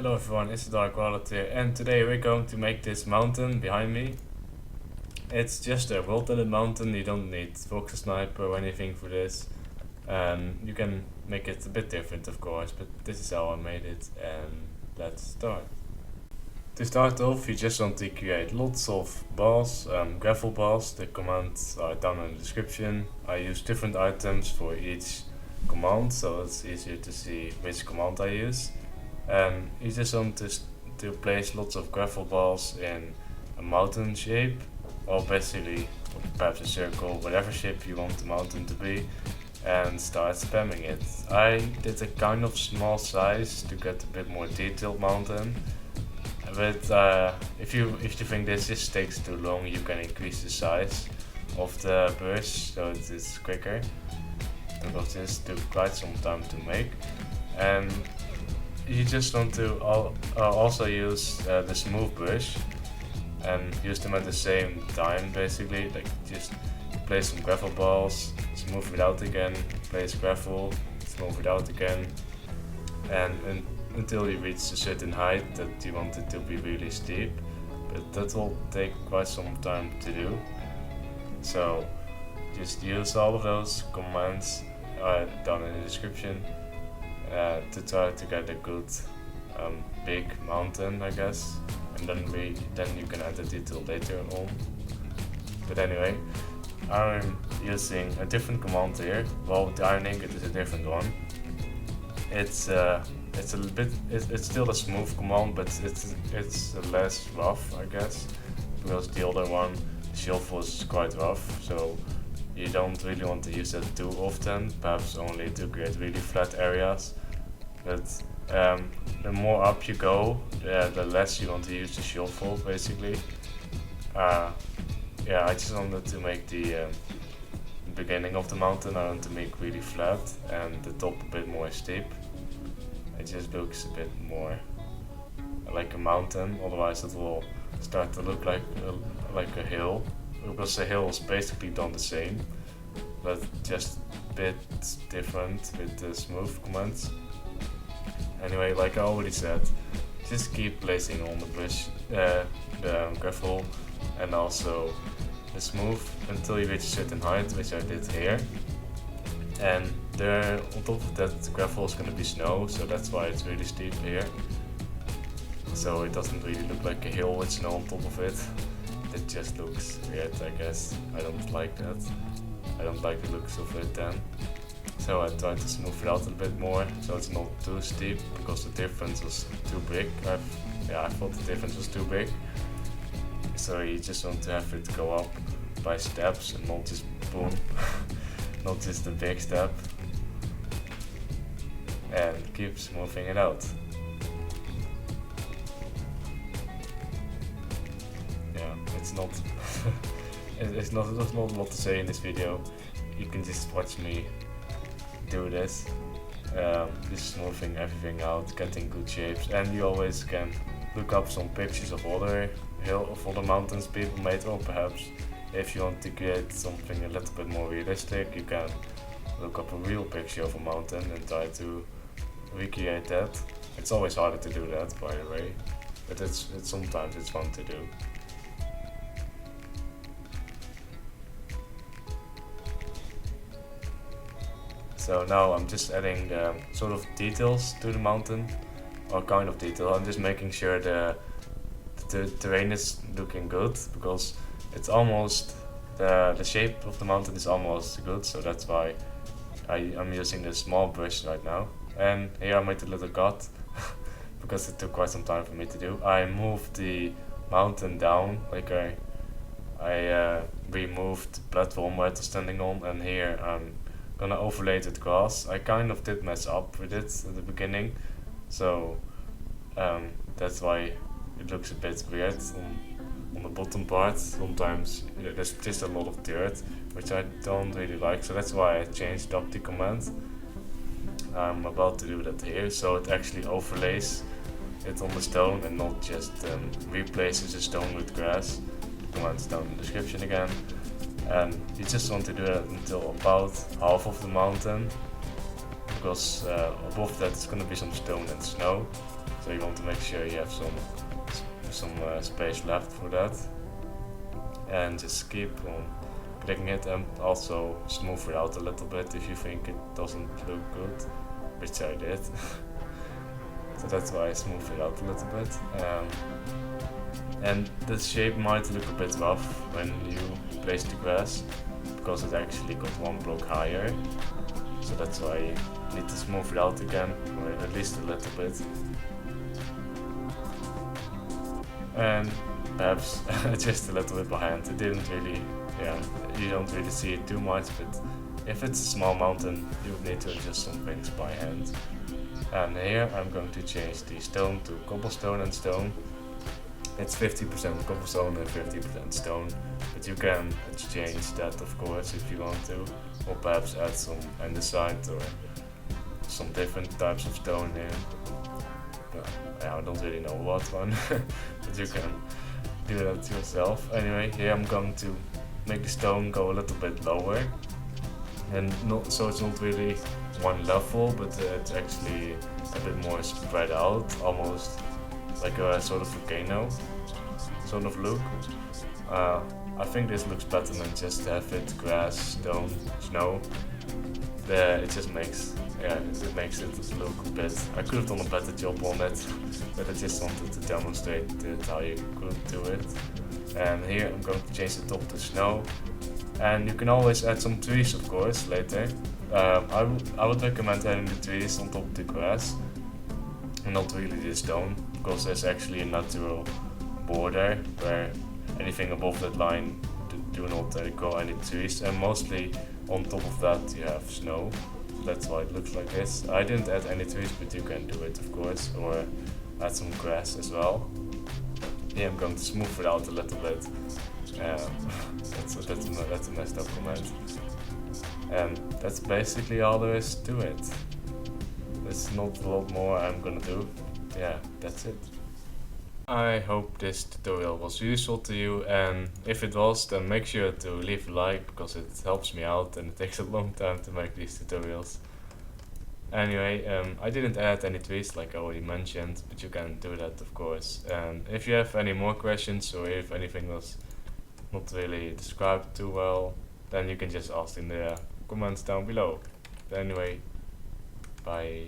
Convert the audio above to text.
Hello everyone, it's Dark Wallet here, and today we're going to make this mountain behind me. It's just a WorldEdit Mountain. You don't need Voxel Sniper or anything for this. You can make it a bit different, of course, but this is how I made it, and let's start. To start off, you just want to create lots of balls, gravel balls. The commands are down in the description. I use different items for each command, so it's easier to see which command I use. You just want to place lots of gravel balls in a mountain shape, or basically perhaps a circle, whatever shape you want the mountain to be, and start spamming it. I did a kind of small size to get a bit more detailed mountain, but if you think this just takes too long, you can increase the size of the brush so it is quicker, because this took quite some time to make. And you just want to also use the smooth brush and use them at the same time, basically. Like, just place some gravel balls, smooth it out again, place gravel, smooth it out again, and until you reach a certain height that you want it to be really steep. But that will take quite some time to do, so just use all of those commands down in the description to try to get a good big mountain, I guess, and then you can add the detail later on. But anyway, I'm using a different command here. Well, the iron ingot is a different one. It's still a smooth command, but it's less rough, I guess, because the other one, the shelf, was quite rough, so you don't really want to use that too often, perhaps only to create really flat areas. But the more up you go, the less you want to use the shuffle, basically. Yeah, I just wanted to make the beginning of the mountain, I want to make really flat, and the top a bit more steep. It just looks a bit more like a mountain, otherwise it will start to look like a hill, because the hill is basically done the same, but just a bit different with the smooth commands. Anyway, like I already said, just keep placing on the brush, the gravel, and also the smooth until you reach a certain height, which I did here. And there, on top of that, the gravel is going to be snow, so that's why it's really steep here. So it doesn't really look like a hill with snow on top of it. It just looks weird, I guess. I don't like that. I don't like the looks of it then. So I tried to smooth it out a bit more, so it's not too steep, because the difference was too big. I thought the difference was too big. So you just want to have it go up by steps and not just boom, not just a big step. And keep smoothing it out. Yeah, it's not there's not a lot to say in this video. You can just watch me do this, just smoothing everything out, getting good shapes, and you always can look up some pictures of other mountains people made, or perhaps if you want to create something a little bit more realistic, you can look up a real picture of a mountain and try to recreate that. It's always harder to do that, by the way, but sometimes it's fun to do. So now I'm just adding sort of details to the mountain, or kind of detail. I'm just making sure the terrain is looking good, because it's almost, the shape of the mountain is almost good, so that's why I'm using the small brush right now. And here I made a little cut, because it took quite some time for me to do. I moved the mountain down, like I removed the platform where it was standing on, and here I'm gonna overlay it with grass. I kind of did mess up with it at the beginning, so that's why it looks a bit weird on the bottom part. Sometimes there's just a lot of dirt, which I don't really like, so that's why I changed up the command. I'm about to do that here, so it actually overlays it on the stone and not just replaces the stone with grass. The command's down in the description again. And you just want to do that until about half of the mountain, because above that is going to be some stone and snow. So you want to make sure you have some space left for that, and just keep on clicking it, and also smooth it out a little bit if you think it doesn't look good, which I did. So that's why I smooth it out a little bit. And the shape might look a bit rough when you place the grass, because it actually got one block higher. So that's why you need to smooth it out again, or at least a little bit. And perhaps just a little bit behind. It didn't really, you don't really see it too much, but if it's a small mountain, you would need to adjust some things by hand. And here I'm going to change the stone to cobblestone and stone. It's 50% cobblestone and 50% stone, but you can change that of course if you want to, or perhaps add some andesite or some different types of stone here. I don't really know what one, but you can do that yourself. Anyway, here I'm going to make the stone go a little bit lower, and so it's not really one level, but it's actually a bit more spread out, almost like a sort of volcano sort of look. I think this looks better than just have it grass, stone, snow. It just makes it makes it look a bit. I could have done a better job on it, but I just wanted to demonstrate how you could do it. And here I'm going to change the top to snow, and you can always add some trees of course later. I would recommend adding the trees on top of the grass, and not really the stone, because there's actually a natural border where anything above that line do not grow any trees, and mostly on top of that you have snow. That's why it looks like this. I didn't add any trees, but you can do it of course, or add some grass as well. Here I'm going to smooth it out a little bit. That's a messed up comment. And that's basically all there is to it. There's not a lot more I'm gonna do. Yeah, that's it. I hope this tutorial was useful to you, and if it was, then make sure to leave a like, because it helps me out and it takes a long time to make these tutorials. Anyway, I didn't add any trees like I already mentioned, but you can do that of course. And if you have any more questions, or if anything was not really described too well, then you can just ask in the comments down below. But anyway, bye.